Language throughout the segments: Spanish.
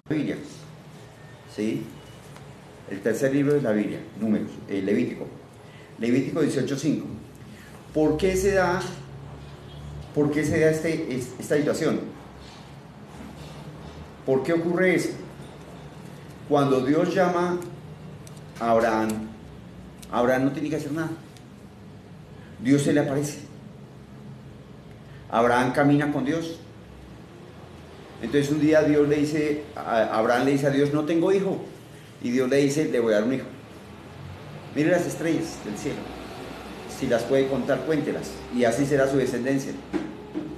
Biblia, ¿sí? El tercer libro de la Biblia, Números, Levítico. Levítico 18:5. ¿Por qué se da, esta situación? ¿Por qué ocurre eso? Cuando Dios llama a Abraham, Abraham no tiene que hacer nada. Dios se le aparece. Abraham camina con Dios. Entonces un día Abraham le dice a Dios, no tengo hijo. Y Dios le dice, le voy a dar un hijo. Mire las estrellas del cielo. Si las puede contar, cuéntelas. Y así será su descendencia.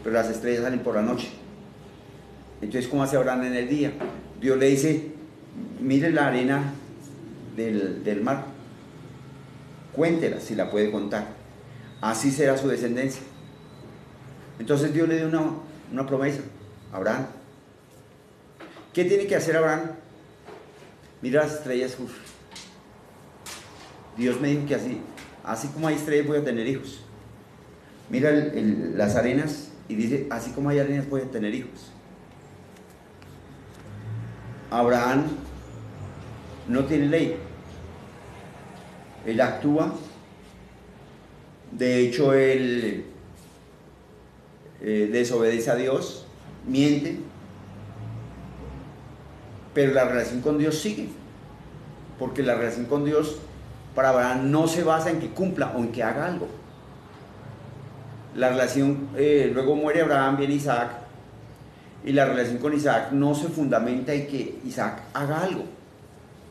Pero las estrellas salen por la noche. Entonces, ¿cómo hace Abraham en el día? Dios le dice, mire la arena del mar. Cuéntela si la puede contar. Así será su descendencia. Entonces Dios le dio una promesa a Abraham. ¿Qué tiene que hacer Abraham? Mira las estrellas. Uf. Dios me dijo que así como hay estrellas voy a tener hijos. Mira las arenas y dice, así como hay arenas voy a tener hijos. Abraham no tiene ley. Él actúa. De hecho, él desobedece a Dios, miente, pero la relación con Dios sigue, porque la relación con Dios para Abraham no se basa en que cumpla o en que haga algo. La relación, luego muere Abraham, viene Isaac, y la relación con Isaac no se fundamenta en que Isaac haga algo.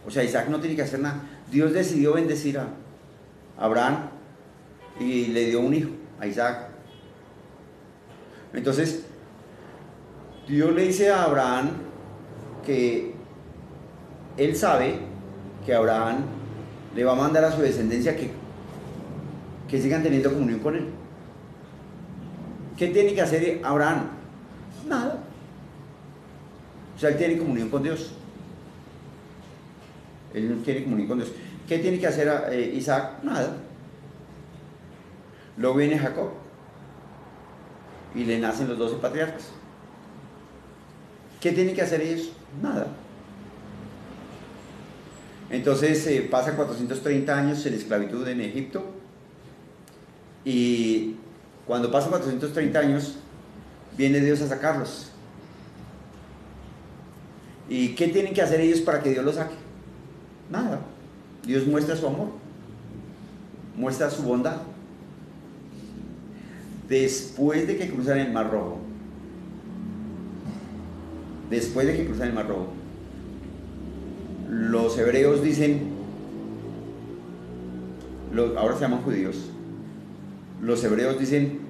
O sea, Isaac no tiene que hacer nada. Dios decidió bendecir a Abraham y le dio un hijo, a Isaac. Entonces, Dios le dice a Abraham que él sabe que Abraham le va a mandar a su descendencia que sigan teniendo comunión con él. ¿Qué tiene que hacer Abraham? Nada. O sea, él tiene comunión con Dios. Él no tiene comunión con Dios. ¿Qué tiene que hacer Isaac? Nada. Luego viene Jacob y le nacen los 12 patriarcas. ¿Qué tienen que hacer ellos? Nada. Entonces pasa 430 años en esclavitud en Egipto, y cuando pasan 430 años viene Dios a sacarlos. ¿Y qué tienen que hacer ellos para que Dios los saque? Nada. Dios muestra su amor, muestra su bondad. Después de que cruzan el Mar Rojo, los hebreos dicen, ahora se llaman judíos, los hebreos dicen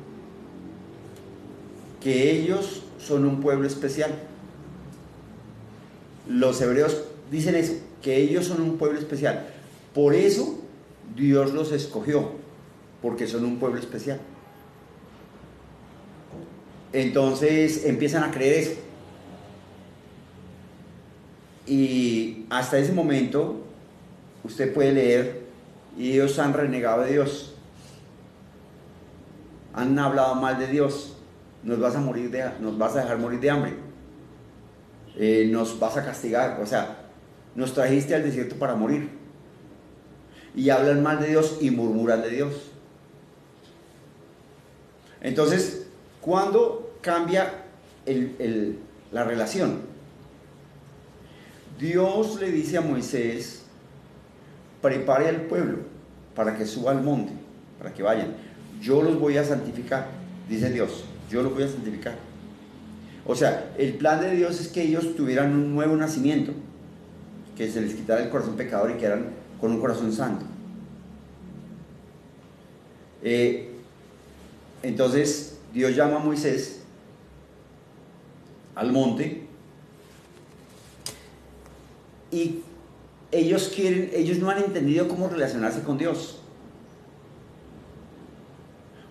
que ellos son un pueblo especial. Los hebreos dicen eso, que ellos son un pueblo especial. Por eso Dios los escogió, porque son un pueblo especial. Entonces empiezan a creer eso. Y hasta ese momento usted puede leer, y ellos han renegado de Dios, han hablado mal de Dios. Nos vas a dejar morir de hambre, nos vas a castigar, o sea, nos trajiste al desierto para morir. Y hablan mal de Dios y murmuran de Dios. Entonces, ¿cuándo cambia la relación? Dios le dice a Moisés, prepare al pueblo para que suba al monte, para que vayan. Yo los voy a santificar, dice Dios, yo los voy a santificar. O sea, el plan de Dios es que ellos tuvieran un nuevo nacimiento, que se les quitara el corazón pecador y quedaran con un corazón santo. Entonces Dios llama a Moisés al monte, y ellos no han entendido cómo relacionarse con Dios.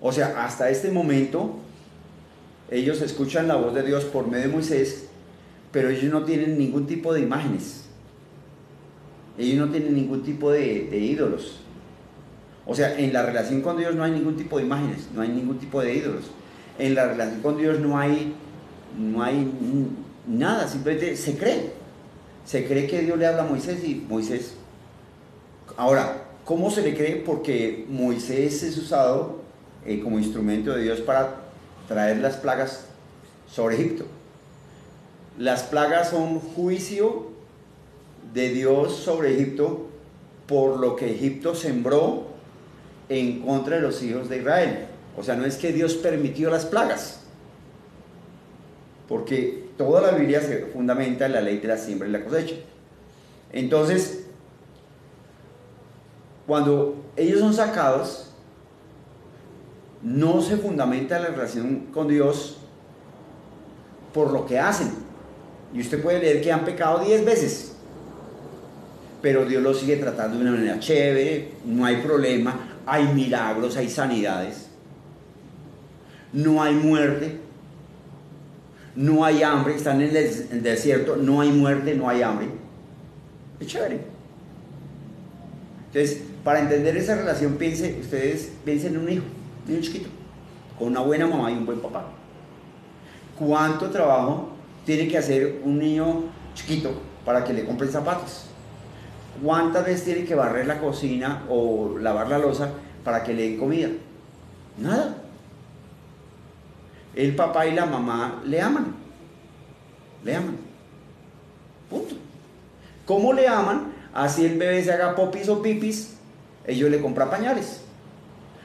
O sea, hasta este momento ellos escuchan la voz de Dios por medio de Moisés, pero ellos no tienen ningún tipo de imágenes, ellos no tienen ningún tipo de ídolos. O sea, en la relación con Dios no hay ningún tipo de imágenes, no hay ningún tipo de ídolos. En la relación con Dios no hay nada, simplemente se cree. Se cree que Dios le habla a Moisés y Moisés... Ahora, ¿cómo se le cree? Porque Moisés es usado como instrumento de Dios para traer las plagas sobre Egipto. Las plagas son juicio de Dios sobre Egipto por lo que Egipto sembró en contra de los hijos de Israel. O sea, no es que Dios permitió las plagas, porque toda la Biblia se fundamenta en la ley de la siembra y la cosecha. Entonces, cuando ellos son sacados, no se fundamenta la relación con Dios por lo que hacen. Y usted puede leer que han pecado 10 veces, pero Dios los sigue tratando de una manera chévere, no hay problema, hay milagros, hay sanidades, no hay muerte, no hay hambre, están en el desierto, no hay muerte, no hay hambre. Es chévere. Entonces, para entender esa relación, ustedes piensen en un niño chiquito, con una buena mamá y un buen papá. ¿Cuánto trabajo tiene que hacer un niño chiquito para que le compren zapatos? ¿Cuántas veces tiene que barrer la cocina o lavar la loza para que le den comida? Nada. El papá y la mamá le aman. Le aman. Punto. ¿Cómo le aman? Así el bebé se haga popis o pipis, ellos le compran pañales.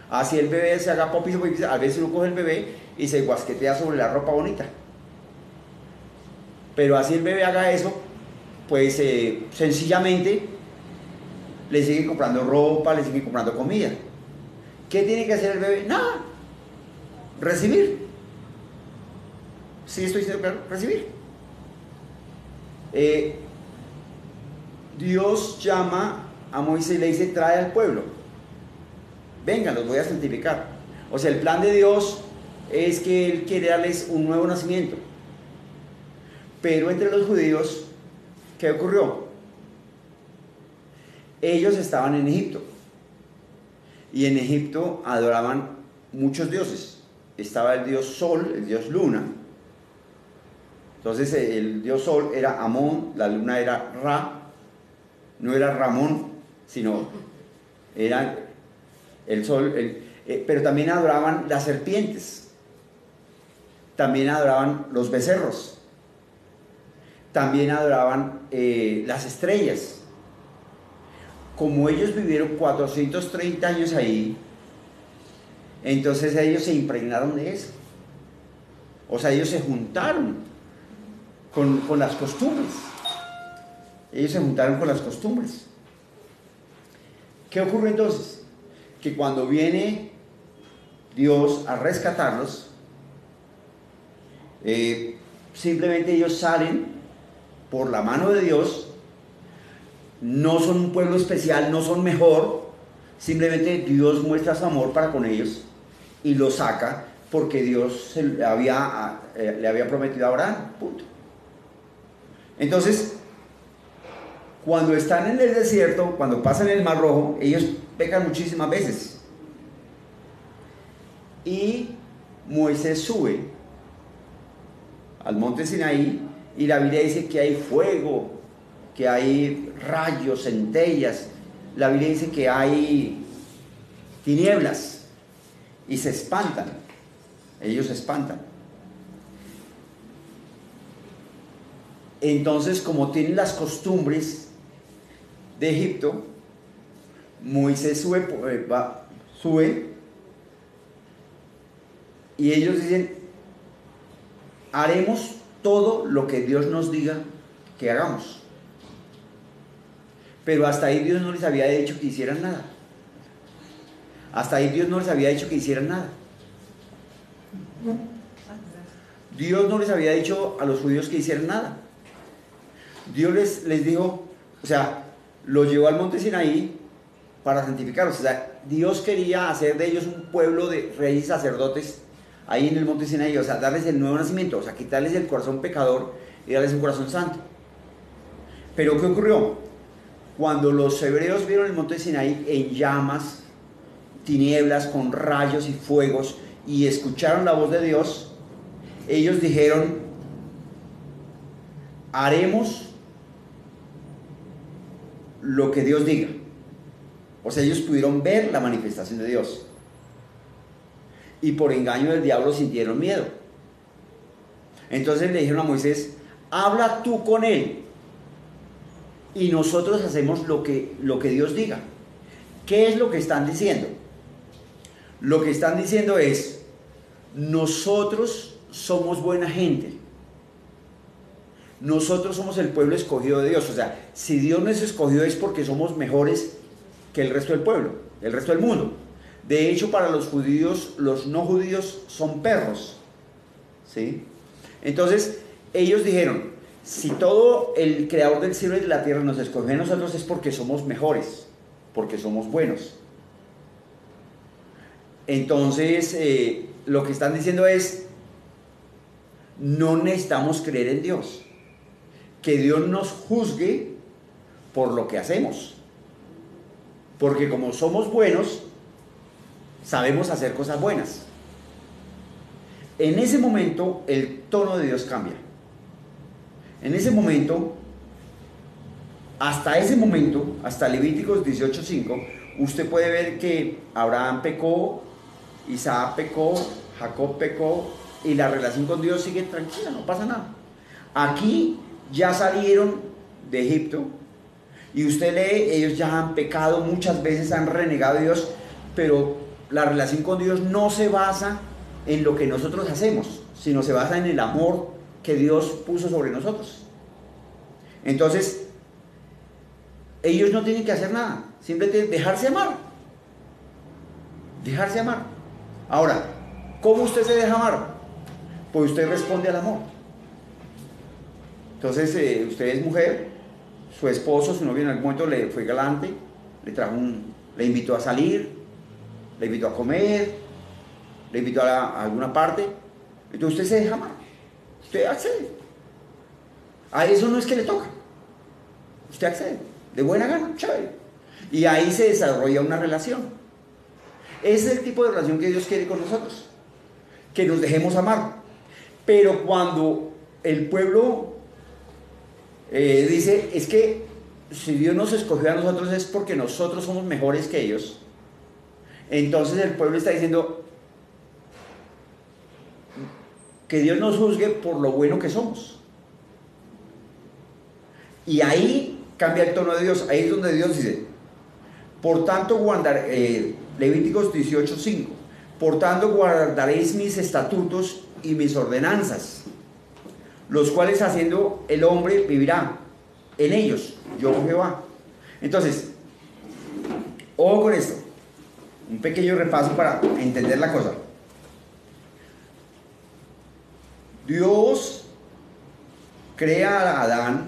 Así el bebé se haga popis o pipis, a veces uno coge el bebé y se guasquetea sobre la ropa bonita. Pero así el bebé haga eso, pues sencillamente le siguen comprando ropa, le siguen comprando comida. ¿Qué tiene que hacer el bebé? Nada. Recibir. Sí, estoy diciendo claro, recibir. Dios llama a Moisés y le dice, trae al pueblo. Vengan, los voy a santificar. O sea, el plan de Dios es que Él quiere darles un nuevo nacimiento. Pero entre los judíos, ¿qué ocurrió? Ellos estaban en Egipto. Y en Egipto adoraban muchos dioses. Estaba el dios Sol, el dios Luna. Entonces el dios Sol era Amón, la luna era Ra. No era Ramón, sino era el Sol. Pero también adoraban las serpientes. También adoraban los becerros. También adoraban las estrellas. Como ellos vivieron 430 años ahí, entonces ellos se impregnaron de eso. O sea, ellos se juntaron con las costumbres. Ellos se juntaron con las costumbres. ¿Qué ocurre entonces? Que cuando viene Dios a rescatarlos, simplemente ellos salen por la mano de Dios. No son un pueblo especial, no son mejor, simplemente Dios muestra su amor para con ellos y los saca porque Dios le había prometido a Abraham, punto. Entonces, cuando están en el desierto, cuando pasan el Mar Rojo, ellos pecan muchísimas veces. Y Moisés sube al monte Sinaí y la Biblia dice que hay fuego, que hay rayos, centellas. La Biblia dice que hay tinieblas y se espantan. Ellos se espantan. Entonces, como tienen las costumbres de Egipto, Moisés sube y ellos dicen, haremos todo lo que Dios nos diga que hagamos. Pero hasta ahí Dios no les había dicho que hicieran nada. Hasta ahí Dios no les había dicho que hicieran nada. Dios no les había dicho a los judíos que hicieran nada. Dios les dijo, o sea, los llevó al monte Sinaí para santificarlos. O sea, Dios quería hacer de ellos un pueblo de reyes y sacerdotes ahí en el monte Sinaí. O sea, darles el nuevo nacimiento, o sea, quitarles el corazón pecador y darles un corazón santo. Pero ¿qué ocurrió? Cuando los hebreos vieron el monte Sinaí en llamas, tinieblas, con rayos y fuegos, y escucharon la voz de Dios, ellos dijeron, haremos lo que Dios diga. O sea, ellos pudieron ver la manifestación de Dios. Y por engaño del diablo sintieron miedo. Entonces le dijeron a Moisés, habla tú con él y nosotros hacemos lo que Dios diga. ¿Qué es lo que están diciendo? Lo que están diciendo es, nosotros somos buena gente. Nosotros somos el pueblo escogido de Dios. O sea, si Dios nos escogió es porque somos mejores que el resto del pueblo, el resto del mundo. De hecho, para los judíos, los no judíos son perros, ¿sí? Entonces, ellos dijeron, si todo el creador del cielo y de la tierra nos escogió a nosotros es porque somos mejores, porque somos buenos. Entonces, lo que están diciendo es, no necesitamos creer en Dios. Que Dios nos juzgue por lo que hacemos. Porque como somos buenos, sabemos hacer cosas buenas. En ese momento, el tono de Dios cambia. En ese momento, hasta Levíticos 18:5, usted puede ver que Abraham pecó, Isaac pecó, Jacob pecó, y la relación con Dios sigue tranquila, no pasa nada. Aquí ya salieron de Egipto, y usted lee, ellos ya han pecado muchas veces, han renegado a Dios, pero la relación con Dios no se basa en lo que nosotros hacemos, sino se basa en el amor que Dios puso sobre nosotros. Entonces, ellos no tienen que hacer nada, simplemente dejarse amar. Dejarse amar. Ahora, ¿cómo usted se deja amar? Pues usted responde al amor. Entonces, usted es mujer, su esposo, su novio en algún momento le fue galante, le invitó a salir, le invitó a comer, le invitó a alguna parte, entonces usted se deja amar, usted accede. A eso no es que le toca, usted accede, de buena gana, chévere. Y ahí se desarrolla una relación. Ese es el tipo de relación que Dios quiere con nosotros, que nos dejemos amar. Pero cuando el pueblo dice, es que si Dios nos escogió a nosotros es porque nosotros somos mejores que ellos, entonces el pueblo está diciendo que Dios nos juzgue por lo bueno que somos. Y ahí cambia el tono de Dios. Ahí es donde Dios dice, por tanto Levíticos 18:5, por tanto guardaréis mis estatutos y mis ordenanzas, los cuales haciendo el hombre vivirá en ellos, yo Jehová. Entonces, ojo con esto, un pequeño repaso para entender la cosa. Dios crea a Adán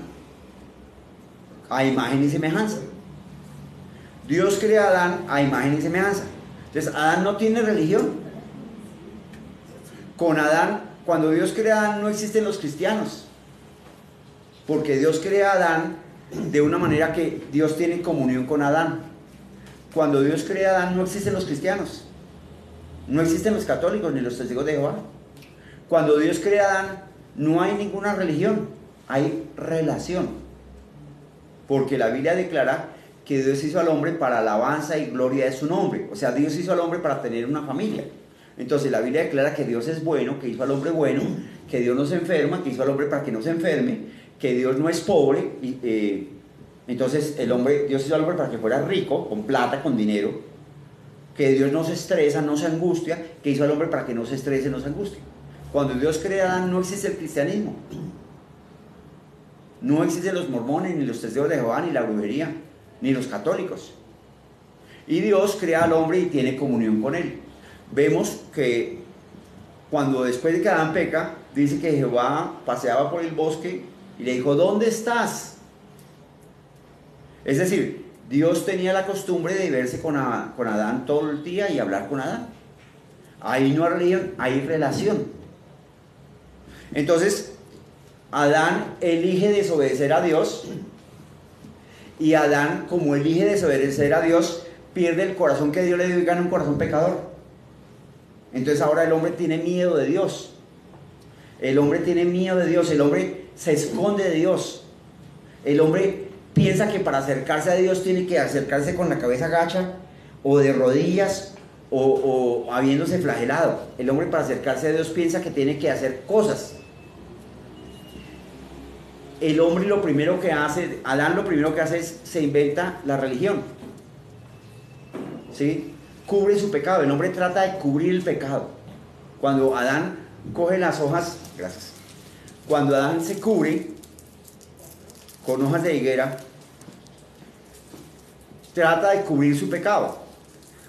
a imagen y semejanza. Dios crea a Adán a imagen y semejanza. Entonces, Adán no tiene religión. Con Adán, cuando Dios crea a Adán, no existen los cristianos. Porque Dios crea a Adán de una manera que Dios tiene comunión con Adán. Cuando Dios crea a Adán, no existen los cristianos. No existen los católicos ni los testigos de Jehová. Cuando Dios crea a Adán, no hay ninguna religión, hay relación. Porque la Biblia declara que Dios hizo al hombre para alabanza y gloria de su nombre. O sea, Dios hizo al hombre para tener una familia. Entonces la Biblia declara que Dios es bueno, que hizo al hombre bueno, que Dios no se enferma, que hizo al hombre para que no se enferme, que Dios no es pobre. Entonces Dios hizo al hombre para que fuera rico, con plata, con dinero. Que Dios no se estresa, no se angustia, que hizo al hombre para que no se estrese, no se angustie. Cuando Dios crea a Adán, no existe el cristianismo. No existen los mormones, ni los testigos de Jehová, ni la brujería, ni los católicos. Y Dios crea al hombre y tiene comunión con él. Vemos que cuando después de que Adán peca, dice que Jehová paseaba por el bosque y le dijo, ¿dónde estás? Es decir, Dios tenía la costumbre de verse con Adán todo el día y hablar con Adán. Ahí no hay religión, hay relación. Entonces, Adán elige desobedecer a Dios, y Adán, como elige desobedecer a Dios, pierde el corazón que Dios le dio y gana un corazón pecador. Entonces ahora el hombre tiene miedo de Dios. El hombre tiene miedo de Dios, el hombre se esconde de Dios. El hombre piensa que para acercarse a Dios tiene que acercarse con la cabeza gacha o de rodillas o habiéndose flagelado. El hombre para acercarse a Dios piensa que tiene que hacer cosas. El hombre lo primero que hace, Adán lo primero que hace es se inventa la religión. ¿Sí? Cubre su pecado. El hombre trata de cubrir el pecado. Cuando Adán coge las hojas, gracias. Cuando Adán se cubre con hojas de higuera, trata de cubrir su pecado.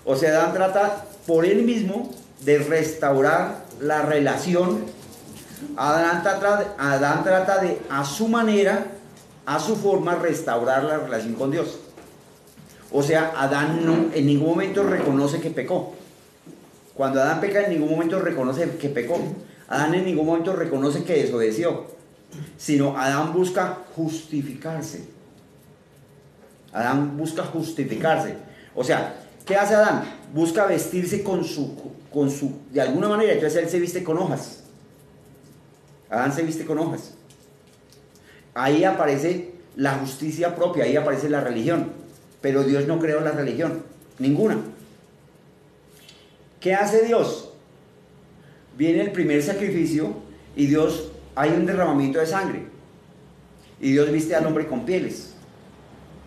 O sea, Adán trata por él mismo de restaurar la relación. Adán trata de, a su manera, a su forma, restaurar la relación con Dios. O sea, Adán no, en ningún momento reconoce que pecó. Cuando Adán peca, en ningún momento reconoce que pecó. Adán en ningún momento reconoce que desobedeció. Sino Adán busca justificarse. Adán busca justificarse. O sea, ¿qué hace Adán? Busca vestirse de alguna manera. Entonces él se viste con hojas. Adán se viste con hojas. Ahí aparece la justicia propia, ahí aparece la religión. Pero Dios no creó la religión, ninguna. ¿Qué hace Dios? Viene el primer sacrificio y Dios, hay un derramamiento de sangre. Y Dios viste al hombre con pieles.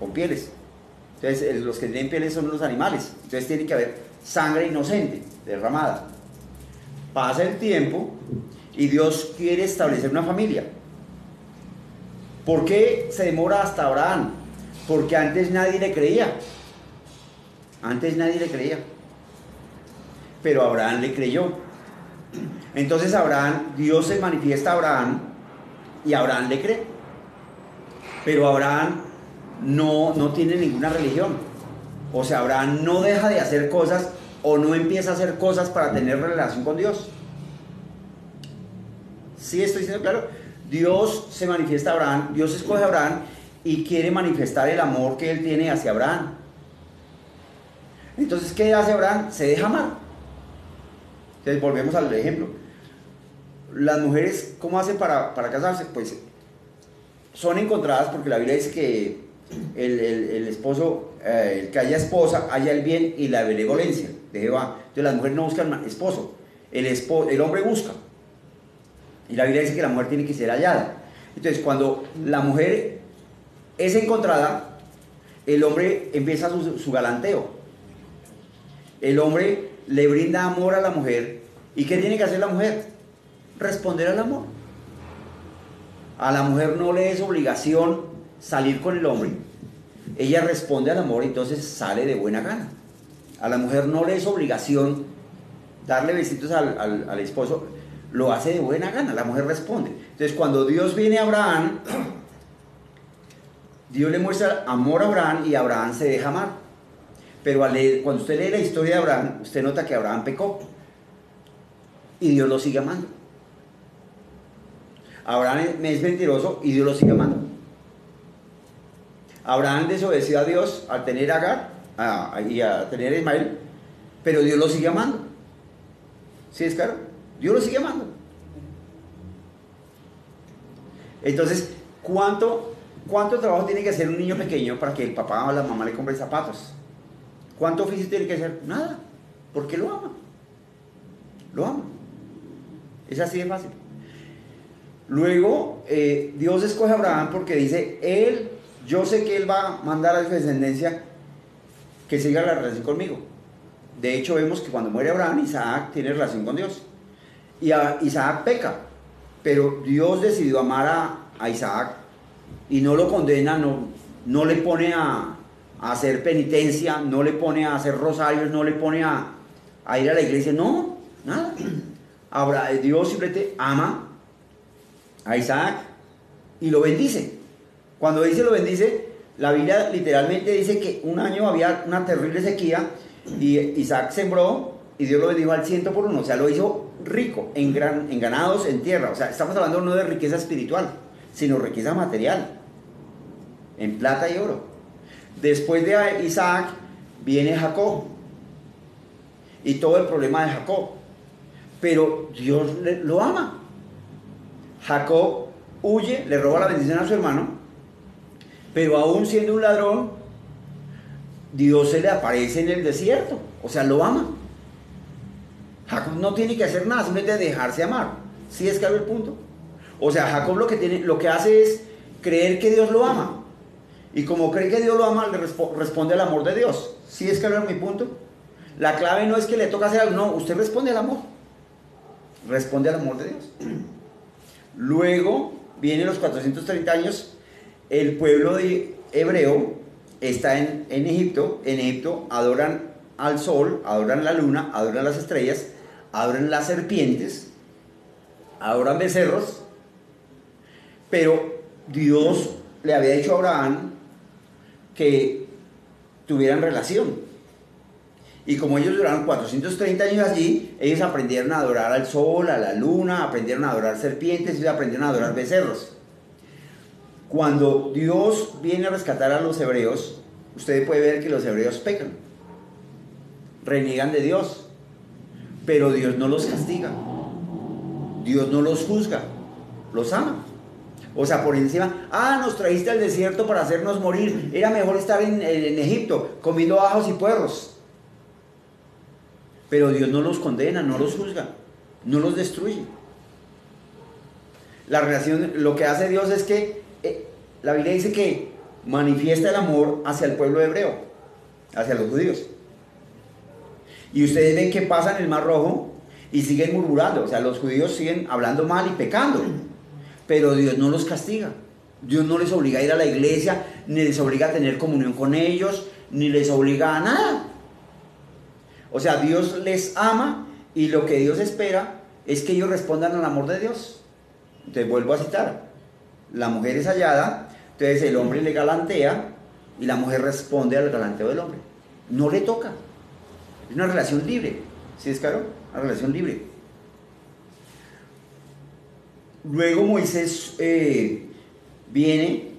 Con pieles. Entonces los que tienen pieles son los animales. Entonces tiene que haber sangre inocente, derramada. Pasa el tiempo y Dios quiere establecer una familia. ¿Por qué se demora hasta Abraham? Porque antes nadie le creía. Antes nadie le creía. Pero Abraham le creyó. Entonces Dios se manifiesta a Abraham y Abraham le cree. Pero Abraham no tiene ninguna religión. O sea, Abraham no deja de hacer cosas o no empieza a hacer cosas para tener relación con Dios. ¿Sí estoy diciendo claro? Dios se manifiesta a Abraham, Dios escoge a Abraham y quiere manifestar el amor que él tiene hacia Abraham. Entonces, ¿qué hace Abraham? Se deja amar. Entonces, volvemos al ejemplo. Las mujeres, ¿cómo hacen para casarse? Pues son encontradas porque la Biblia dice que el esposo, el que haya esposa, haya el bien y la benevolencia de Jehová. Entonces, las mujeres no buscan esposo, el hombre busca. Y la Biblia dice que la mujer tiene que ser hallada. Entonces, cuando la mujer es encontrada, el hombre empieza su galanteo. El hombre le brinda amor a la mujer. ¿Y qué tiene que hacer la mujer? Responder al amor. A la mujer no le es obligación salir con el hombre. Ella responde al amor y entonces sale de buena gana. A la mujer no le es obligación darle besitos al esposo. Lo hace de buena gana, la mujer responde. Entonces, cuando Dios viene a Abraham, Dios le muestra amor a Abraham y Abraham se deja amar. Pero cuando usted lee la historia de Abraham, usted nota que Abraham pecó y Dios lo sigue amando. Abraham es mentiroso y Dios lo sigue amando. Abraham desobedeció a Dios al tener a Agar y a tener a Ismael, pero Dios lo sigue amando. ¿Sí es claro? Dios lo sigue amando. Entonces, ¿cuánto trabajo tiene que hacer un niño pequeño para que el papá o la mamá le compre zapatos? ¿Cuánto oficio tiene que hacer? Nada, porque lo ama. Lo ama. Es así de fácil. Luego, Dios escoge a Abraham porque dice, yo sé que él va a mandar a su descendencia que siga la relación conmigo. De hecho, vemos que cuando muere Abraham, Isaac tiene relación con Dios. Y Isaac peca, pero Dios decidió amar a Isaac y no lo condena, no le pone a hacer penitencia, no le pone a hacer rosarios, no le pone a ir a la iglesia, no, nada. Dios simplemente ama a Isaac y lo bendice. Cuando dice lo bendice, la Biblia literalmente dice que un año había una terrible sequía y Isaac sembró y Dios lo bendijo al 100%, o sea, lo hizo rico en ganados, en tierra. O sea, estamos hablando no de riqueza espiritual, sino riqueza material, en plata y oro. Después de Isaac viene Jacob y todo el problema de Jacob, pero Dios lo ama. Jacob huye, le roba la bendición a su hermano Pero aún siendo un ladrón, Dios se le aparece en el desierto, o sea, lo ama. Jacob no tiene que hacer nada, simplemente dejarse amar. ¿Sí es claro el punto? O sea, Jacob lo que hace es creer que Dios lo ama. Y como cree que Dios lo ama, le responde al amor de Dios. ¿Sí es claro mi punto? La clave no es que le toca hacer algo, no, usted responde al amor. Responde al amor de Dios. Luego vienen los 430 años, el pueblo hebreo está en Egipto. En Egipto adoran al sol, adoran la luna, adoran las estrellas, adoran las serpientes, adoran becerros, pero Dios le había dicho a Abraham que tuvieran relación. Y como ellos duraron 430 años allí, ellos aprendieron a adorar al sol, a la luna, aprendieron a adorar serpientes y aprendieron a adorar becerros. Cuando Dios viene a rescatar a los hebreos, usted puede ver que los hebreos pecan, reniegan de Dios, pero Dios no los castiga, Dios no los juzga, los ama. O sea, por encima, nos trajiste al desierto para hacernos morir, era mejor estar en Egipto comiendo ajos y puerros. Pero Dios no los condena, no los juzga, no los destruye. La relación, lo que hace Dios es que la Biblia dice que manifiesta el amor hacia el pueblo hebreo, hacia los judíos. Y ustedes ven que pasan el Mar Rojo y siguen murmurando, o sea, los judíos siguen hablando mal y pecando, pero Dios no los castiga. Dios no les obliga a ir a la iglesia, ni les obliga a tener comunión con ellos, ni les obliga a nada. O sea, Dios les ama y lo que Dios espera es que ellos respondan al amor de Dios. Entonces vuelvo a citar, la mujer es hallada, entonces el hombre le galantea y la mujer responde al galanteo del hombre. No le toca, es una relación libre. ¿Sí es claro? Una relación libre. Luego Moisés viene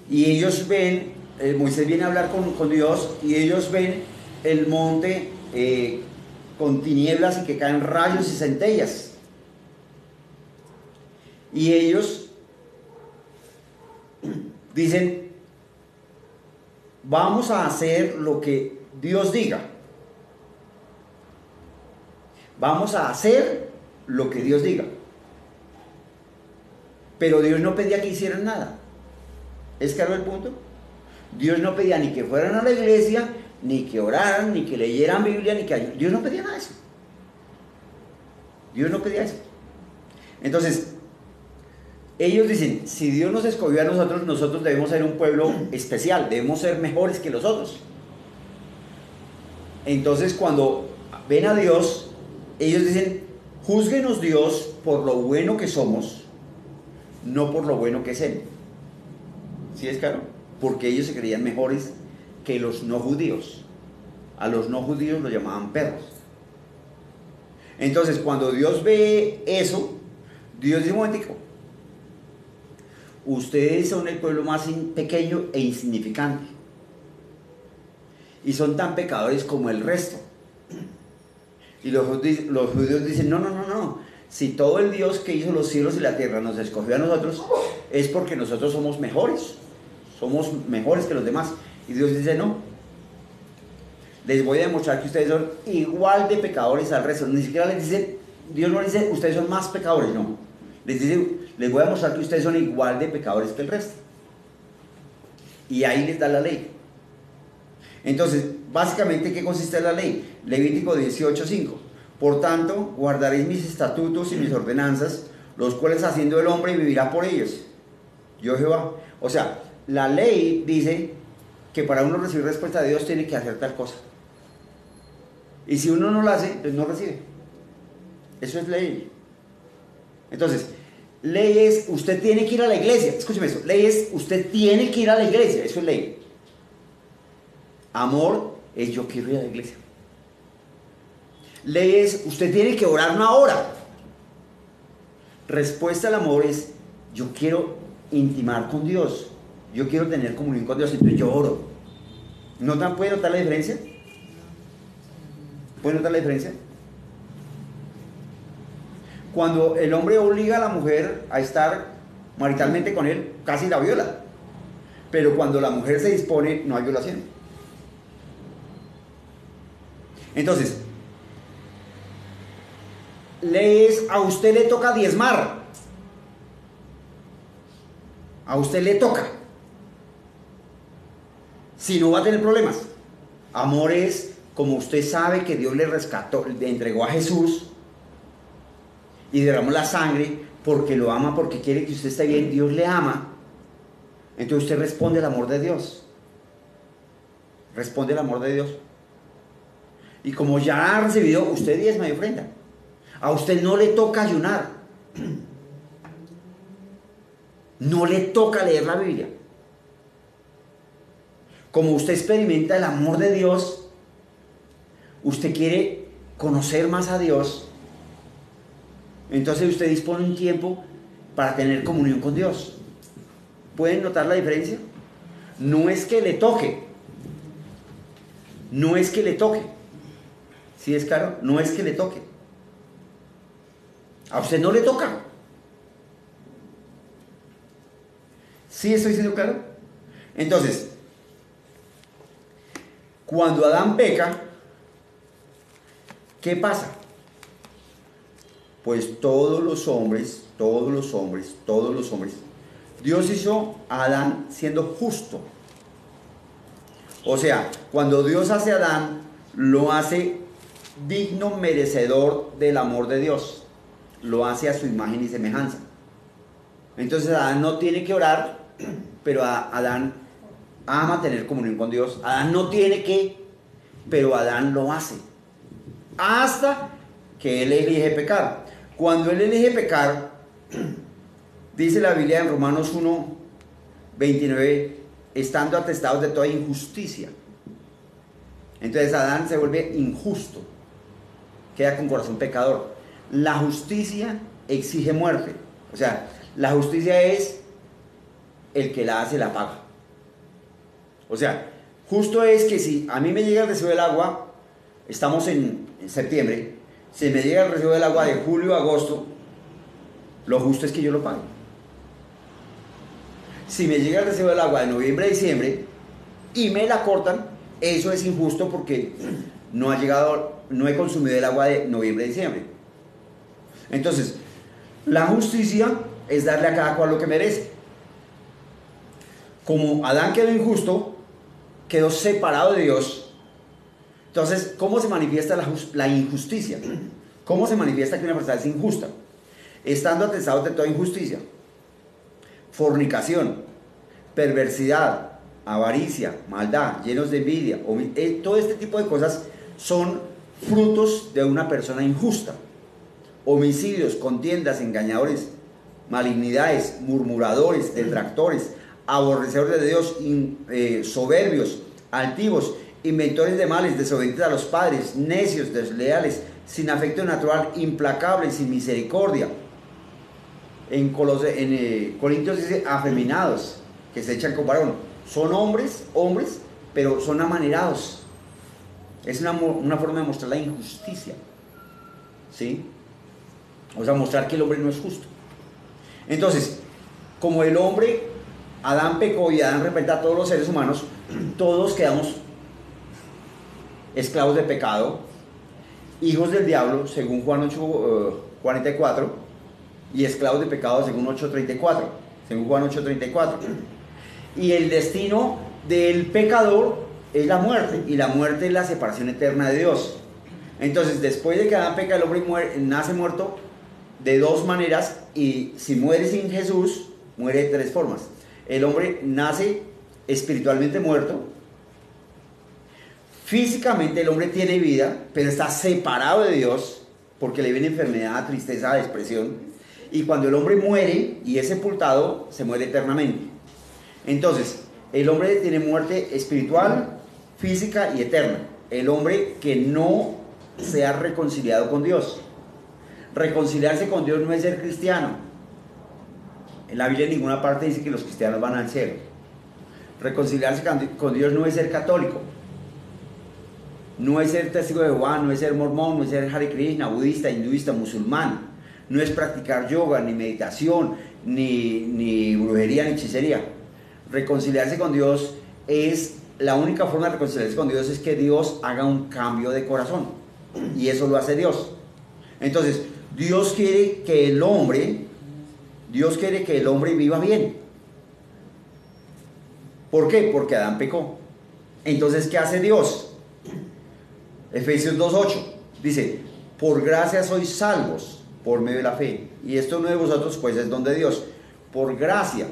y ellos ven, Moisés viene a hablar con Dios y ellos ven el monte con tinieblas y que caen rayos y centellas. Y ellos dicen, vamos a hacer lo que Dios diga. Vamos a hacer lo que Dios diga. Pero Dios no pedía que hicieran nada. ¿Es claro el punto? Dios no pedía ni que fueran a la iglesia, ni que oraran, ni que leyeran Biblia, ni que ayudaran. Dios no pedía nada de eso. Dios no pedía eso. Entonces, ellos dicen, si Dios nos escogió a nosotros, nosotros debemos ser un pueblo especial, debemos ser mejores que los otros. Entonces, cuando ven a Dios, ellos dicen, júzguenos Dios por lo bueno que somos, no por lo bueno que es Él. ¿Sí es claro? Porque ellos se creían mejores que los no judíos. A los no judíos los llamaban perros. Entonces, cuando Dios ve eso, Dios dice, un momentico, ustedes son el pueblo más pequeño e insignificante y son tan pecadores como el resto. Y los judíos dicen, no, si todo el Dios que hizo los cielos y la tierra nos escogió a nosotros, es porque nosotros somos mejores que los demás. Y Dios dice, no, les voy a demostrar que ustedes son igual de pecadores al resto. Ni siquiera les dice, Dios no les dice, ustedes son más pecadores, no. Les dice, les voy a demostrar que ustedes son igual de pecadores que el resto. Y ahí les da la ley. Entonces, básicamente, ¿qué consiste la ley? Levítico 18:5. Por tanto, guardaréis mis estatutos y mis ordenanzas, los cuales haciendo el hombre vivirá por ellos. Yo Jehová. O sea, la ley dice que para uno recibir respuesta de Dios tiene que hacer tal cosa. Y si uno no lo hace, pues no recibe. Eso es ley. Entonces, ley es, usted tiene que ir a la iglesia. Escúcheme eso. Ley es, usted tiene que ir a la iglesia. Eso es ley. Amor es, yo quiero ir a la iglesia. Ley es, usted tiene que orar una hora. Respuesta al amor es, yo quiero intimar con Dios. Yo quiero tener comunión con Dios, entonces yo oro. ¿Puede notar la diferencia? ¿Puede notar la diferencia? Cuando el hombre obliga a la mujer a estar maritalmente con él, casi la viola. pero cuando la mujer se dispone, no hay violación. Entonces, a usted le toca diezmar. A usted le toca. Si no va a tener problemas. Amor es como usted sabe que Dios le rescató, le entregó a Jesús y derramó la sangre porque lo ama, porque quiere que usted esté bien. Dios le ama. Entonces usted responde al amor de Dios. Responde al amor de Dios. Y como ya ha recibido, usted diezma y ofrenda. A usted no le toca ayunar. No le toca leer la Biblia. Como usted experimenta el amor de Dios, usted quiere conocer más a Dios, entonces usted dispone un tiempo para tener comunión con Dios. ¿Pueden notar la diferencia? No es que le toque. No es que le toque. ¿Sí es claro? No es que le toque. A usted no le toca. ¿Sí estoy siendo claro? Entonces, cuando Adán peca, ¿qué pasa? Pues todos los hombres, Dios hizo a Adán siendo justo. O sea, cuando Dios hace a Adán, lo hace digno, merecedor del amor de Dios. Lo hace a su imagen y semejanza. Entonces Adán no tiene que orar, pero Adán ama tener comunión con Dios. Adán no tiene que, pero Adán lo hace. Hasta que él elige pecar. Cuando él elige pecar, dice la Biblia en Romanos 1, 29, estando atestados de toda injusticia. Entonces Adán se vuelve injusto, queda con corazón pecador. La justicia exige muerte. O sea, la justicia es el que la hace, la paga. O sea, justo es que si a mí me llega el recibo del agua, estamos en septiembre, si me llega el recibo del agua de julio a agosto, lo justo es que yo lo pague. Si me llega el recibo del agua de noviembre a diciembre y me la cortan, eso es injusto porque no he consumido el agua de noviembre a diciembre. Entonces, la justicia es darle a cada cual lo que merece. Como Adán quedó injusto, quedó separado de Dios. Entonces, ¿cómo se manifiesta la injusticia? ¿Cómo se manifiesta que una persona es injusta? Estando atestados de toda injusticia, fornicación, perversidad, avaricia, maldad, llenos de envidia, todo este tipo de cosas son frutos de una persona injusta. Homicidios, contiendas, engañadores, malignidades, murmuradores, detractores, aborrecedores de Dios, soberbios, altivos, inventores de males, desobedientes a los padres, necios, desleales, sin afecto natural, implacables, sin misericordia. En Corintios dice afeminados, que se echan con varón. Son hombres, pero son amanerados. Es una forma de mostrar la injusticia, ¿sí? O sea, mostrar que el hombre no es justo. Entonces, como el hombre, Adán pecó y Adán representa a todos los seres humanos, todos quedamos esclavos de pecado, hijos del diablo, según Juan 8, 44, y esclavos de pecado, según 8:34, según Juan 8:34. Y el destino del pecador es la muerte, y la muerte es la separación eterna de Dios. Entonces, después de que Adán peca, el hombre nace muerto de dos maneras, y si muere sin Jesús, muere de tres formas. El hombre nace espiritualmente muerto. Físicamente el hombre tiene vida, pero está separado de Dios, porque le viene enfermedad, tristeza, depresión. Y cuando el hombre muere y es sepultado, se muere eternamente. Entonces, el hombre tiene muerte espiritual, física y eterna. El hombre que no se ha reconciliado con Dios. Reconciliarse con Dios no es ser cristiano. En la Biblia en ninguna parte dice que los cristianos van al cielo. Reconciliarse con Dios no es ser católico. No es ser testigo de Jehová, no es ser mormón, no es ser Hare Krishna, budista, hinduista, musulmán. No es practicar yoga, ni meditación, ni brujería, ni hechicería. reconciliarse con Dios es, la única forma de reconciliarse con Dios es que Dios haga un cambio de corazón. Y eso lo hace Dios. Entonces, Dios quiere que el hombre viva bien. ¿Por qué? Porque Adán pecó. Entonces, ¿qué hace Dios? Efesios 2:8 dice: por gracia sois salvos por medio de la fe. Y esto no de vosotros, pues es don de Dios. Por gracia.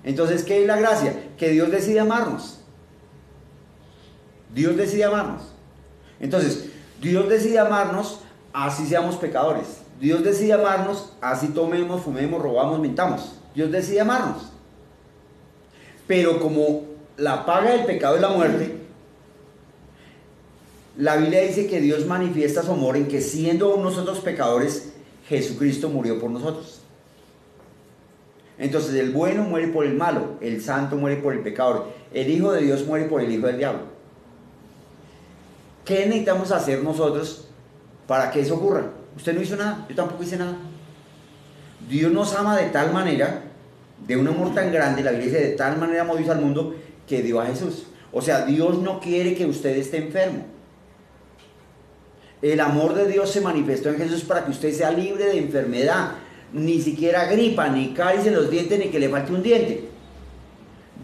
Entonces, ¿qué es la gracia? Que Dios decide amarnos. Dios decide amarnos. Entonces, Dios decide amarnos así seamos pecadores. Dios decide amarnos así tomemos, fumemos, robamos, mintamos. Dios decide amarnos. Pero como la paga del pecado es la muerte, la Biblia dice que Dios manifiesta su amor en que siendo aún nosotros pecadores, Jesucristo murió por nosotros. Entonces el bueno muere por el malo, el santo muere por el pecador, el Hijo de Dios muere por el hijo del diablo. ¿Qué necesitamos hacer nosotros para que eso ocurra? Usted no hizo nada, yo tampoco hice nada. Dios nos ama de tal manera, de un amor tan grande, la Biblia dice: de tal manera amó Dios al mundo que dio a Jesús. O sea, Dios no quiere que usted esté enfermo. El amor de Dios se manifestó en Jesús para que usted sea libre de enfermedad. Ni siquiera gripa, ni caries en los dientes, ni que le falte un diente.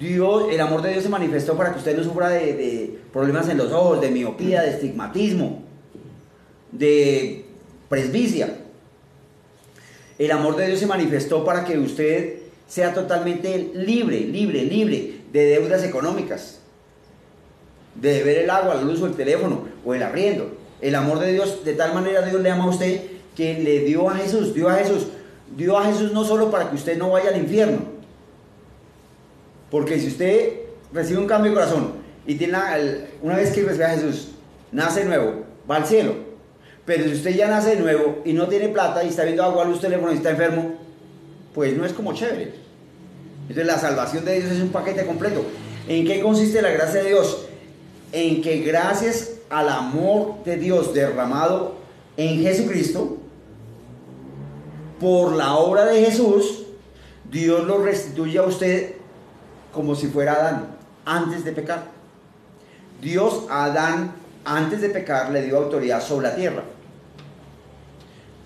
El amor de Dios se manifestó para que usted no sufra de problemas en los ojos, de miopía, de estigmatismo, de presbicia. El amor de Dios se manifestó para que usted sea totalmente libre de deudas económicas, de deber el agua, la luz o el teléfono o el arriendo. El amor de Dios, de tal manera Dios le ama a usted que le dio a Jesús, dio a Jesús no solo para que usted no vaya al infierno, porque si usted recibe un cambio de corazón y tiene una vez que recibe a Jesús, nace nuevo, va al cielo. Pero si usted ya nace de nuevo y no tiene plata y está viendo agua, luz, teléfono y está enfermo, pues no es como chévere. Entonces la salvación de Dios es un paquete completo. ¿En qué consiste la gracia de Dios? En que gracias al amor de Dios derramado en Jesucristo, por la obra de Jesús, Dios lo restituye a usted como si fuera Adán, antes de pecar. Dios a Adán, antes de pecar, le dio autoridad sobre la tierra.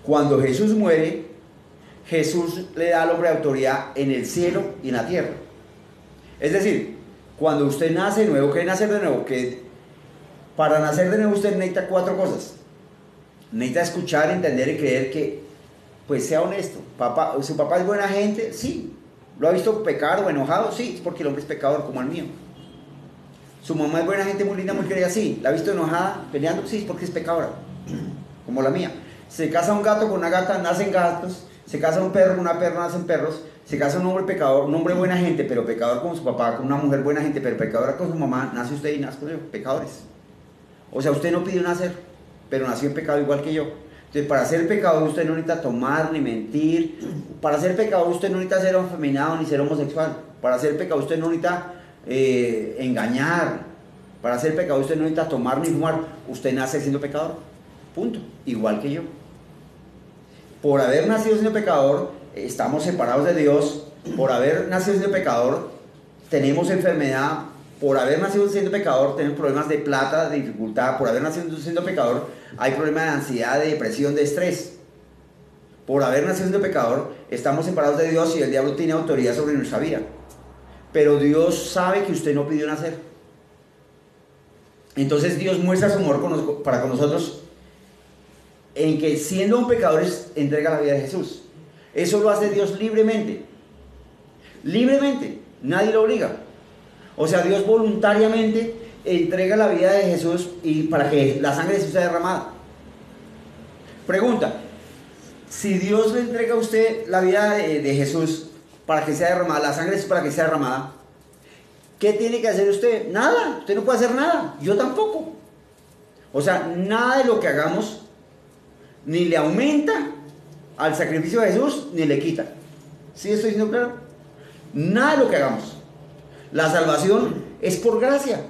Cuando Jesús muere, Jesús le da al hombre autoridad en el cielo y en la tierra. Es decir, cuando usted nace de nuevo, ¿qué es nacer de nuevo? Que para nacer de nuevo usted necesita 4 cosas. Necesita escuchar, entender y creer que, pues sea honesto. ¿Su papá es buena gente? Sí. ¿Lo ha visto pecar o enojado? Sí, es porque el hombre es pecador como el mío. ¿Su mamá es buena gente, muy linda, muy querida? Sí. ¿La ha visto enojada, peleando? Sí, es porque es pecadora, como la mía. Se casa un gato con una gata, nacen gatos. Se casa un perro con una perra, nacen perros. Se casa un hombre pecador, un hombre buena gente, pero pecador como su papá, con una mujer buena gente, pero pecadora con su mamá, nace usted y nace pecadores. O sea, usted no pidió nacer, pero nació en pecado igual que yo. Entonces, para ser pecador usted no necesita tomar ni mentir. Para ser pecador usted no necesita ser afeminado ni ser homosexual. Para ser pecador usted no necesita engañar. Para ser pecador usted no necesita tomar ni fumar. Usted nace siendo pecador. Punto. Igual que yo. Por haber nacido siendo pecador, estamos separados de Dios. Por haber nacido siendo pecador, tenemos enfermedad. Por haber nacido siendo pecador, tenemos problemas de plata, de dificultad. Por haber nacido siendo pecador, hay problemas de ansiedad, de depresión, de estrés. Por haber nacido siendo pecador, estamos separados de Dios y el diablo tiene autoridad sobre nuestra vida. Pero Dios sabe que usted no pidió nacer. Entonces Dios muestra su amor para con nosotros en que siendo un pecador entrega la vida de Jesús. Eso lo hace Dios libremente. Libremente. Nadie lo obliga. O sea, Dios voluntariamente entrega la vida de Jesús y para que la sangre de Jesús sea derramada. Pregunta: si Dios le entrega a usted la vida de Jesús para que sea derramada, la sangre de Jesús para que sea derramada, ¿qué tiene que hacer usted? Nada, usted no puede hacer nada, yo tampoco. O sea, nada de lo que hagamos ni le aumenta al sacrificio de Jesús, ni le quita. ¿Sí estoy diciendo claro? Nada de lo que hagamos. La salvación es por gracia.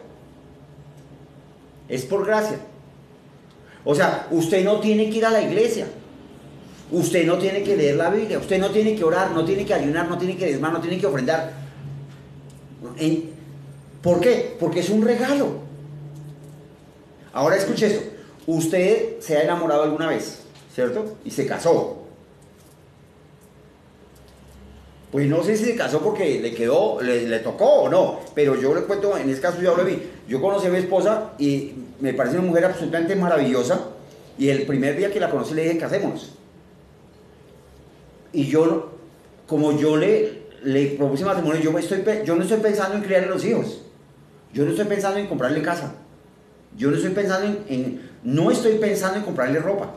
Es por gracia. O sea, usted no tiene que ir a la iglesia. Usted no tiene que leer la Biblia. Usted no tiene que orar, no tiene que ayunar, no tiene que diezmar, no tiene que ofrendar. ¿Por qué? Porque es un regalo. Ahora escuche esto. Usted se ha enamorado alguna vez, ¿cierto? Y se casó. Pues no sé si se casó porque le quedó, le tocó o no, pero yo le cuento, en este caso yo lo vi. Yo conocí a mi esposa y me parece una mujer absolutamente maravillosa, y el primer día que la conocí le dije, casémonos. Y yo, como yo le propuse matrimonio, yo no estoy pensando en criarle los hijos, yo no estoy pensando en comprarle casa, yo no estoy pensando no estoy pensando en comprarle ropa,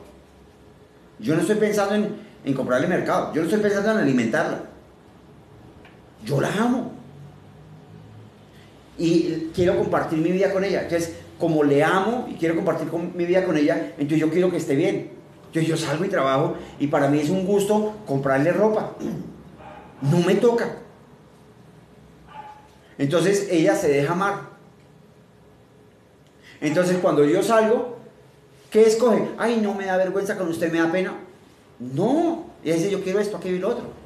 yo no estoy pensando en comprarle mercado, yo no estoy pensando en alimentarla. Yo la amo y quiero compartir mi vida con ella. Entonces, como le amo y quiero compartir mi vida con ella, entonces yo quiero que esté bien. Entonces yo salgo y trabajo, y para mí es un gusto comprarle ropa. No me toca. Entonces ella se deja amar. Entonces cuando yo salgo, ¿qué escoge? Ay, no me da vergüenza con usted, me da pena. No, ella dice, yo quiero esto, aquello y lo otro.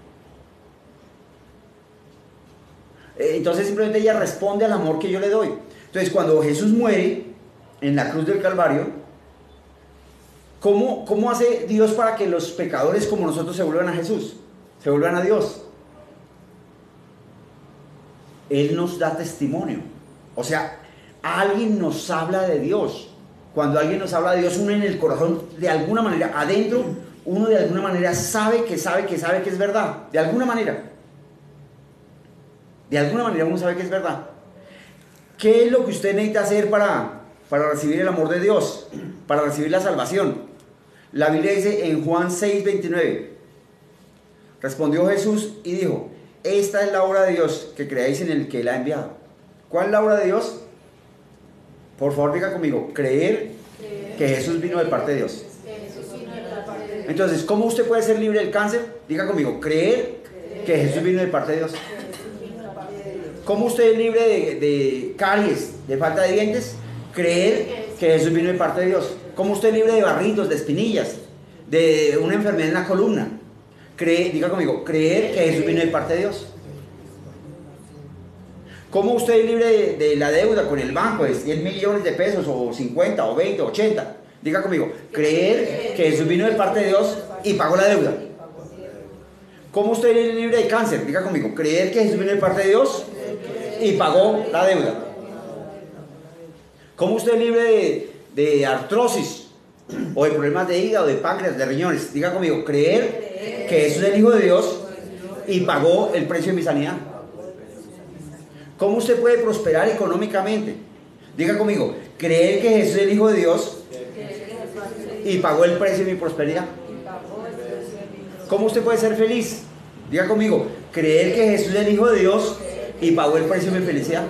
Entonces simplemente ella responde al amor que yo le doy. Entonces cuando Jesús muere en la cruz del Calvario, ¿cómo hace Dios para que los pecadores como nosotros se vuelvan a Jesús? Se vuelvan a Dios. Él nos da testimonio. O sea, alguien nos habla de Dios. Cuando alguien nos habla de Dios, uno en el corazón, de alguna manera, adentro, uno de alguna manera sabe que es verdad. De alguna manera. De alguna manera uno sabe que es verdad. ¿Qué es lo que usted necesita hacer para recibir el amor de Dios? Para recibir la salvación. La Biblia dice en Juan 6:29. Respondió Jesús y dijo, esta es la obra de Dios, que creáis en el que Él ha enviado. ¿Cuál es la obra de Dios? Por favor, diga conmigo, creer que Jesús vino de parte de Dios. Entonces, ¿cómo usted puede ser libre del cáncer? Diga conmigo, creer que Jesús vino de parte de Dios. ¿Cómo usted es libre de caries, de falta de dientes? Creer que Jesús vino de parte de Dios. ¿Cómo usted es libre de barritos, de espinillas, de una enfermedad en la columna? Diga conmigo, creer que Jesús vino de parte de Dios. ¿Cómo usted es libre de la deuda con el banco de 100 millones de pesos, o 50, o 20, o 80? Diga conmigo, creer que Jesús vino de parte de Dios y pagó la deuda. ¿Cómo usted es libre de cáncer? Diga conmigo, creer que Jesús vino de parte de Dios y pagó la deuda. ¿Cómo usted es libre de artrosis, o de problemas de hígado, de páncreas, de riñones? Diga conmigo, creer que Jesús es el Hijo de Dios y pagó el precio de mi sanidad. ¿Cómo usted puede prosperar económicamente? Diga conmigo, creer que Jesús es el Hijo de Dios y pagó el precio de mi prosperidad. ¿Cómo usted puede ser feliz? Diga conmigo, creer que Jesús es el Hijo de Dios y pagó el precio de mi felicidad.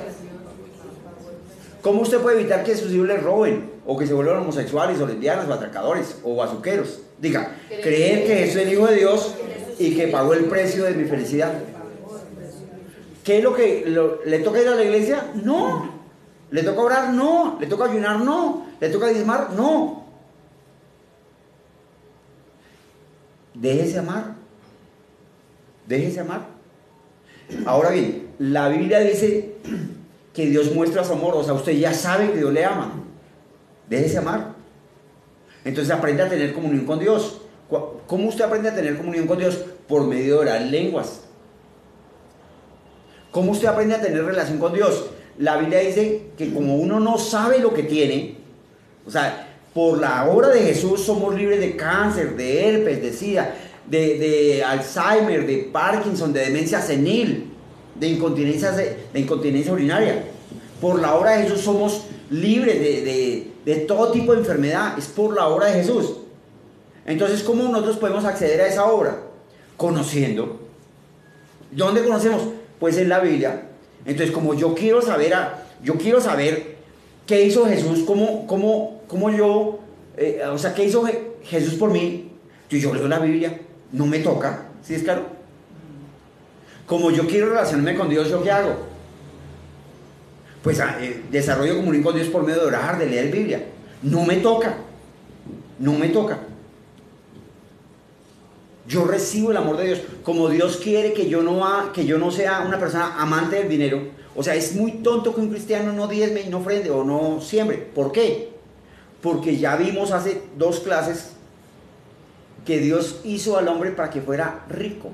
¿Cómo usted puede evitar que sus hijos le roben, o que se vuelvan homosexuales, o lesbianas, o atracadores, o bazuqueros? Diga, creer que Jesús es el Hijo de Dios y que pagó el precio de mi felicidad. ¿Qué es lo que le toca ir a la iglesia? No. ¿Le toca orar? No. ¿Le toca ayunar? No. ¿Le toca diezmar? No. Déjese amar. Déjese amar. Ahora bien, la Biblia dice que Dios muestra su amor. O sea, usted ya sabe que Dios le ama. Déjese amar. Entonces aprende a tener comunión con Dios. ¿Cómo usted aprende a tener comunión con Dios? Por medio de orar en lenguas. ¿Cómo usted aprende a tener relación con Dios? La Biblia dice que como uno no sabe lo que tiene, o sea, por la obra de Jesús somos libres de cáncer, de herpes, de sida, de Alzheimer, de Parkinson, de demencia senil, de incontinencia urinaria. Por la obra de Jesús somos libres de todo tipo de enfermedad. Es por la obra de Jesús. Entonces, ¿cómo nosotros podemos acceder a esa obra? Conociendo. ¿Dónde conocemos? Pues en la Biblia. Entonces, como yo quiero saber qué hizo Jesús, o sea, qué hizo Jesús por mí, yo leo la Biblia, no me toca, ¿sí es claro? Como yo quiero relacionarme con Dios, ¿yo qué hago? Pues desarrollo comunión con Dios por medio de orar, de leer Biblia. No me toca. Yo recibo el amor de Dios. Como Dios quiere que yo no sea una persona amante del dinero, O sea, es muy tonto que un cristiano no diezme y no ofrende o no siembre. ¿Por qué? Porque ya vimos hace 2 clases que Dios hizo al hombre para que fuera rico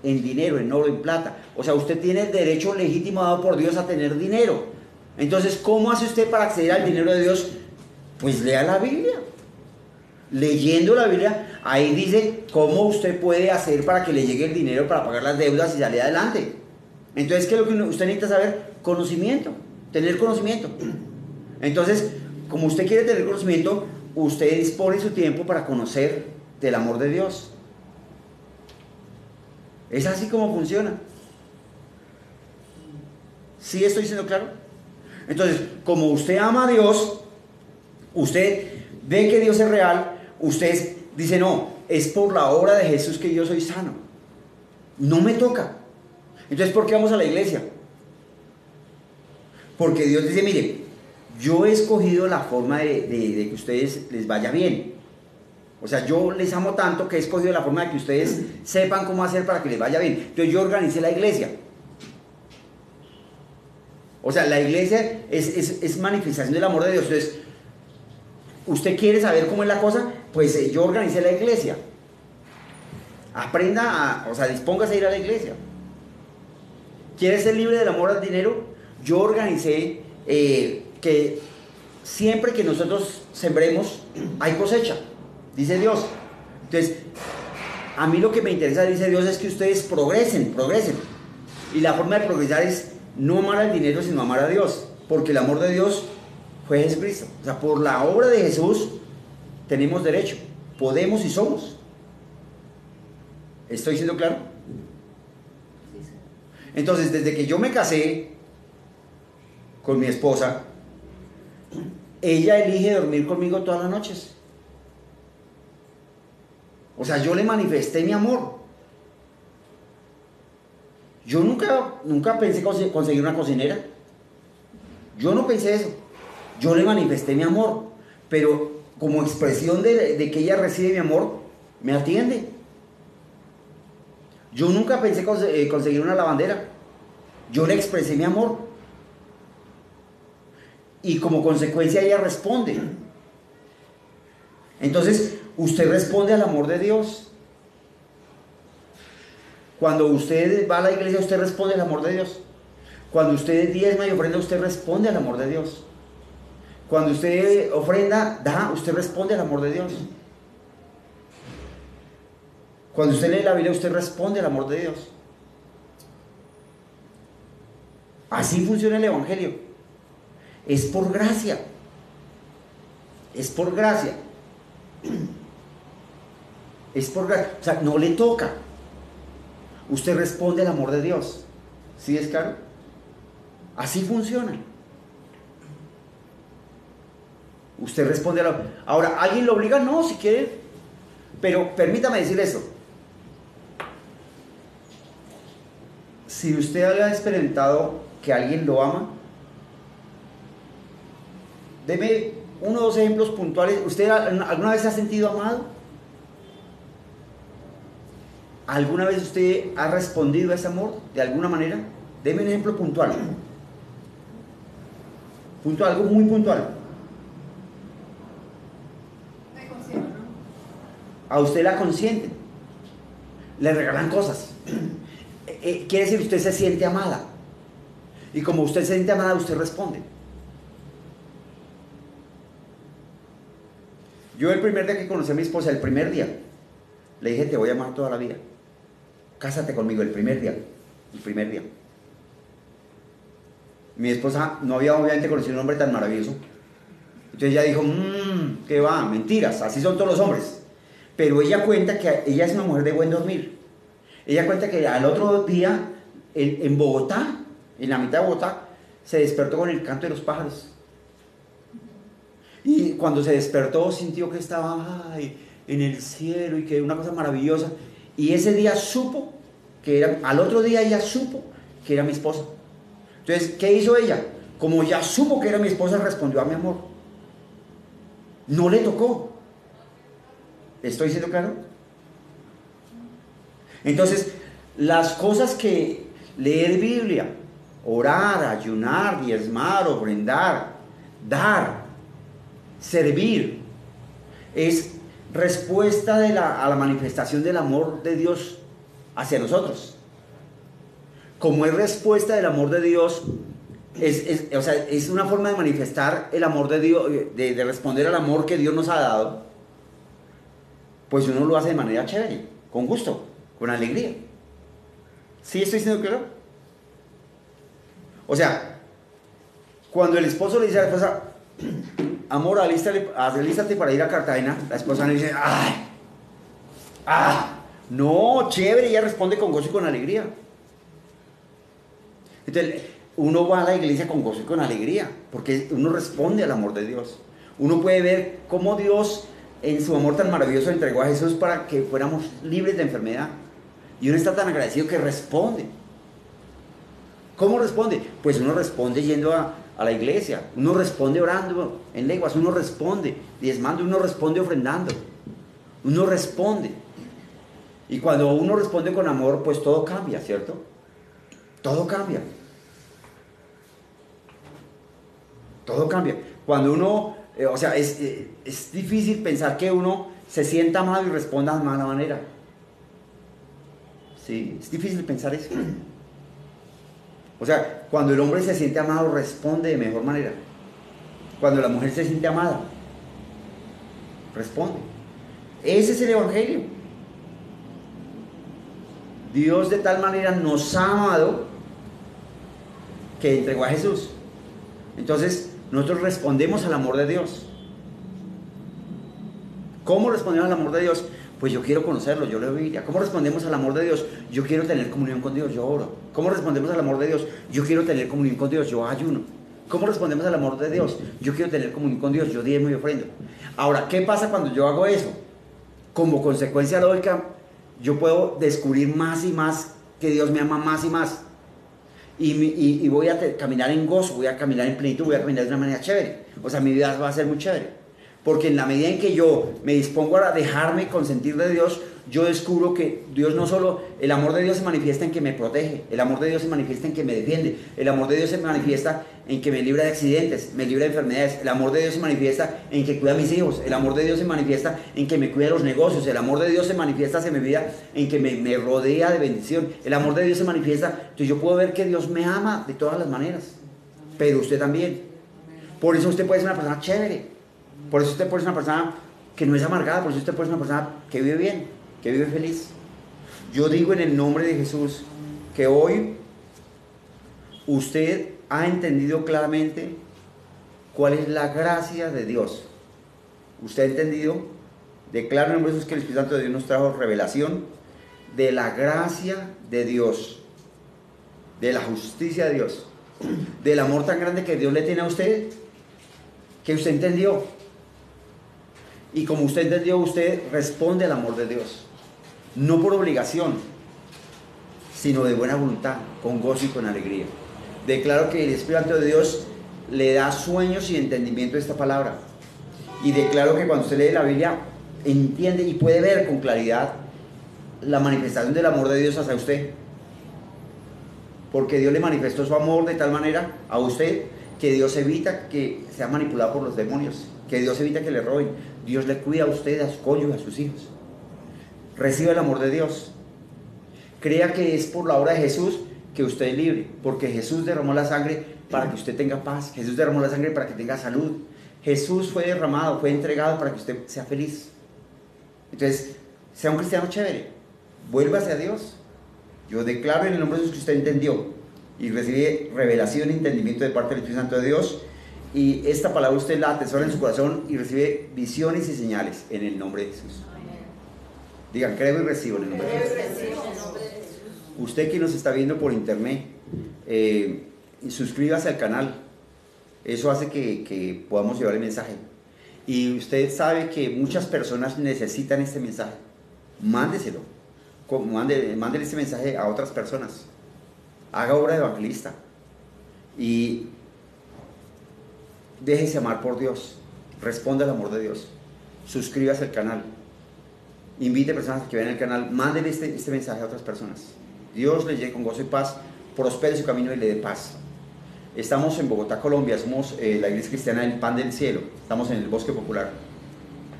en dinero, en oro, en plata. O sea, usted tiene el derecho legítimo dado por Dios a tener dinero. Entonces, ¿cómo hace usted para acceder al dinero de Dios? Pues lea la Biblia. Leyendo la Biblia, ahí dice cómo usted puede hacer para que le llegue el dinero para pagar las deudas y salir adelante. Entonces, ¿qué es lo que usted necesita saber? Conocimiento, tener conocimiento. Entonces, como usted quiere tener conocimiento, usted dispone su tiempo para conocer del amor de Dios. Es así como funciona. ¿Sí estoy siendo claro? Entonces, como usted ama a Dios, usted ve que Dios es real, usted dice, no, es por la obra de Jesús que yo soy sano. No me toca. Entonces, ¿por qué vamos a la iglesia? Porque Dios dice, mire, yo he escogido la forma de que a ustedes les vaya bien. O sea, yo les amo tanto que he escogido la forma de que ustedes sepan cómo hacer para que les vaya bien. Entonces yo organicé la iglesia. O sea, la iglesia es manifestación del amor de Dios. Entonces, ¿usted quiere saber cómo es la cosa? Pues yo organicé la iglesia. Aprenda, o sea, dispóngase a ir a la iglesia. ¿Quiere ser libre del amor al dinero? Yo organicé que siempre que nosotros sembremos, hay cosecha, dice Dios. Entonces, a mí lo que me interesa, dice Dios, es que ustedes progresen. Y la forma de progresar es no amar al dinero, sino amar a Dios. Porque el amor de Dios fue Jesucristo. O sea, por la obra de Jesús tenemos derecho, podemos y somos. ¿Estoy siendo claro? Entonces, desde que yo me casé con mi esposa, ella elige dormir conmigo todas las noches. O sea, yo le manifesté mi amor. Yo nunca pensé conseguir una cocinera. Yo no pensé eso. Yo le manifesté mi amor. Pero como expresión de que ella recibe mi amor, me atiende. Yo nunca pensé conseguir una lavandera. Yo le expresé mi amor. Y como consecuencia ella responde. Entonces, usted responde al amor de Dios. Cuando usted va a la iglesia, usted responde al amor de Dios. Cuando usted diezma y ofrenda, usted responde al amor de Dios. Cuando usted ofrenda, usted responde al amor de Dios. Cuando usted lee la Biblia, usted responde al amor de Dios. Así funciona el Evangelio. Es por gracia. Es por gracia. Es por gracia. O sea, no le toca. Usted responde al amor de Dios. ¿Sí es claro? Así funciona. Usted responde a la... Ahora, ¿alguien lo obliga? No, si quiere. Pero permítame decir esto. Si usted ha experimentado que alguien lo ama, deme 1 o 2 ejemplos puntuales. ¿Usted alguna vez se ha sentido amado? ¿Alguna vez usted ha respondido a ese amor de alguna manera? Deme un ejemplo puntual. Algo muy puntual. Me consiento, ¿no? A usted la consienten. Le regalan cosas. Quiere decir que usted se siente amada. Y como usted se siente amada, usted responde. Yo el primer día que conocí a mi esposa, el primer día, le dije, te voy a amar toda la vida. Cásate conmigo el primer día. El primer día. Mi esposa no había obviamente conocido un hombre tan maravilloso. Entonces ella dijo, ¿qué va? Mentiras, así son todos los hombres. Pero ella cuenta que ella es una mujer de buen dormir. Ella cuenta que al otro día, en Bogotá, en la mitad de Bogotá, se despertó con el canto de los pájaros. Y cuando se despertó sintió que estaba en el cielo y que era una cosa maravillosa. Y ese día supo que era, al otro día ella supo que era mi esposa. Entonces, ¿qué hizo ella? Como ya supo que era mi esposa, respondió a mi amor. No le tocó. ¿Estoy siendo claro? Entonces, las cosas que leer Biblia, orar, ayunar, diezmar, ofrendar, dar, servir, es respuesta a la manifestación del amor de Dios hacia nosotros. Como es respuesta del amor de Dios, o sea, es una forma de manifestar el amor de Dios, de responder al amor que Dios nos ha dado, pues uno lo hace de manera chévere, con gusto, con alegría. ¿Sí estoy siendo claro? O sea, cuando el esposo le dice a la esposa, amor, alístate para ir a Cartagena, la esposa le dice, no, chévere, ella responde con gozo y con alegría. Entonces, uno va a la iglesia con gozo y con alegría, porque uno responde al amor de Dios. Uno puede ver cómo Dios, en su amor tan maravilloso, entregó a Jesús para que fuéramos libres de enfermedad. Y uno está tan agradecido que responde. ¿Cómo responde? Pues uno responde yendo a la iglesia, uno responde orando en lenguas, uno responde diezmando, uno responde ofrendando, uno responde. Y cuando uno responde con amor, pues todo cambia, ¿cierto? Todo cambia. Todo cambia. Cuando uno, o sea, es difícil pensar que uno se sienta amado y responda de mala manera. Sí, es difícil pensar eso. O sea, cuando el hombre se siente amado, responde de mejor manera. Cuando la mujer se siente amada, responde. Ese es el Evangelio. Dios de tal manera nos ha amado que entregó a Jesús. Entonces, nosotros respondemos al amor de Dios. ¿Cómo respondemos al amor de Dios? Pues yo quiero conocerlo, yo leo Biblia. ¿Cómo respondemos al amor de Dios? Yo quiero tener comunión con Dios, yo oro. ¿Cómo respondemos al amor de Dios? Yo quiero tener comunión con Dios, yo ayuno. ¿Cómo respondemos al amor de Dios? Yo quiero tener comunión con Dios, yo diezmo y ofrendo. Ahora, ¿qué pasa cuando yo hago eso? Como consecuencia lógica, yo puedo descubrir más y más que Dios me ama más y más. Y voy a caminar en gozo, voy a caminar en plenitud, voy a caminar de una manera chévere. O sea, mi vida va a ser muy chévere. Porque en la medida en que yo me dispongo a dejarme consentir de Dios, yo descubro que Dios no solo, el amor de Dios se manifiesta en que me protege, el amor de Dios se manifiesta en que me defiende, el amor de Dios se manifiesta en que me libra de accidentes, me libra de enfermedades, el amor de Dios se manifiesta en que cuida a mis hijos, el amor de Dios se manifiesta en que me cuida de los negocios, el amor de Dios se manifiesta hacia mi vida en que me rodea de bendición, el amor de Dios se manifiesta, entonces yo puedo ver que Dios me ama de todas las maneras, pero usted también. Por eso usted puede ser una persona chévere. Por eso usted puede ser una persona que no es amargada, por eso usted puede ser una persona que vive bien, que vive feliz. Yo digo en el nombre de Jesús que hoy usted ha entendido claramente cuál es la gracia de Dios. Usted ha entendido, declaro en el nombre de Jesús que el Espíritu Santo de Dios nos trajo revelación de la gracia de Dios, de la justicia de Dios, del amor tan grande que Dios le tiene a usted, que usted entendió. Y como usted entendió, usted responde al amor de Dios. No por obligación, sino de buena voluntad, con gozo y con alegría. Declaro que el Espíritu Santo de Dios le da sueños y entendimiento de esta palabra. Y declaro que cuando usted lee la Biblia, entiende y puede ver con claridad la manifestación del amor de Dios hacia usted. Porque Dios le manifestó su amor de tal manera a usted que Dios evita que sea manipulado por los demonios, que Dios evita que le roben. Dios le cuida a usted, a su cónyuge, a sus hijos. Reciba el amor de Dios. Crea que es por la obra de Jesús que usted es libre, porque Jesús derramó la sangre para que usted tenga paz. Jesús derramó la sangre para que tenga salud. Jesús fue derramado, fue entregado para que usted sea feliz. Entonces, sea un cristiano chévere. Vuélvase a Dios. Yo declaro en el nombre de Jesús que usted entendió y recibe revelación y entendimiento de parte del Espíritu Santo de Dios. Y esta palabra usted la atesora en su corazón y recibe visiones y señales en el nombre de Jesús. Digan, creo y recibo en el nombre de Jesús. Usted que nos está viendo por internet, suscríbase al canal. Eso hace que podamos llevar el mensaje. Y usted sabe que muchas personas necesitan este mensaje. Mándeselo. Mándele este mensaje a otras personas. Haga obra de evangelista. Y déjese amar por Dios. Responda al amor de Dios. Suscríbase al canal. Invite a personas que vean el canal. Mándele este mensaje a otras personas. Dios les llegue con gozo y paz. prospere su camino y le dé paz. Estamos en Bogotá, Colombia, somos la Iglesia Cristiana del Pan del Cielo, estamos en el Bosque Popular.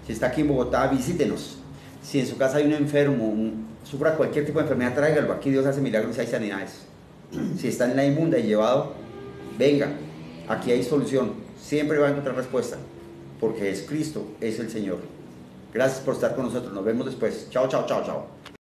Si está aquí en Bogotá, visítenos. Si en su casa hay un enfermo, sufra cualquier tipo de enfermedad, tráigalo. Aquí Dios hace milagros y hay sanidades. Si está en la inmunda y llevado, venga. Aquí hay solución. Siempre va a encontrar respuesta. Porque es Cristo, es el Señor. Gracias por estar con nosotros. Nos vemos después. Chao, chao, chao, chao.